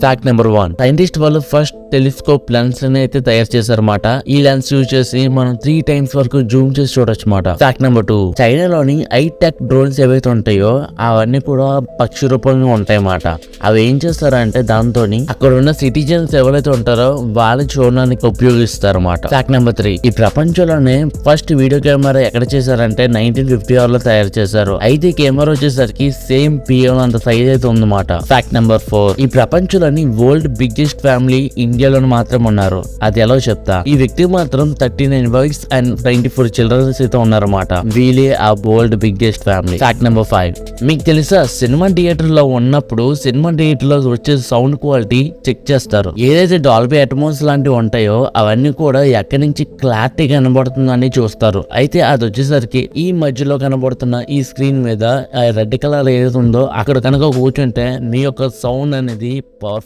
Fact number 1, scientist వాళ్ళు first telescope lens అయితే తయారు చేశారన్నమాట. ఈ లెన్స్ యూజ్ చేసి మనం 3 times వరకు జూమ్ చేసి చూడొచ్చు అన్నమాట. ఫ్యాక్ట్ నెంబర్ 2, చైనాలోని హైటెక్ డ్రోన్స్ ఏవైతే ఉంటాయో అవన్నీ కూడా పక్షి రూపంగా ఉంటాయి అన్నమాట. అవి ఏం చేస్తారంటే దాంతో అక్కడ ఉన్న సిటిజన్స్ ఎవరైతే ఉంటారో వాళ్ళు చూడడానికి ఉపయోగిస్తారు. ఫ్యాక్ట్ నెంబర్ 3, ఈ ప్రపంచంలోనే ఫస్ట్ వీడియో కెమెరా ఎక్కడ చేశారంటే 1956 లో తయారు చేశారు. అయితే ఈ కెమెరా వచ్చేసరికి సేమ్ పిఎం అంత సైజ్ అయితే ఉందన్నమాట. ఫ్యాక్ట్ నెంబర్ 4, ఈ ప్రపంచంలోని వరల్డ్ బిగ్గెస్ట్ ఫ్యామిలీ ఇండియాలో మాత్రం ఉన్నారు. అది ఎలా చెప్తా. ఈ వ్యక్తి మాత్రం 39 wives అండ్ 24 children అయితే ఉన్నారన్నమాట. వీళ్ళే ఆ world biggest family. Fact number 5, మీకు తెలుసా సినిమా థియేటర్ లో ఉన్నప్పుడు సినిమా థియేటర్ లో వచ్చే సౌండ్ క్వాలిటీ చెక్ చేస్తారు. ఏదైతే డాల్బీ అట్మాస్ లాంటివి ఉంటాయో అవన్నీ కూడా ఎక్కడి నుంచి క్లారిటీ కనబడుతుందని చూస్తారు. అయితే అది వచ్చేసరికి ఈ మధ్యలో కనబడుతున్న ఈ స్క్రీన్ మీద రెడ్ కలర్ ఏదైతే ఉందో అక్కడ కనుక కూర్చుంటే మీ యొక్క సౌండ్ అనేది పవర్ఫుల్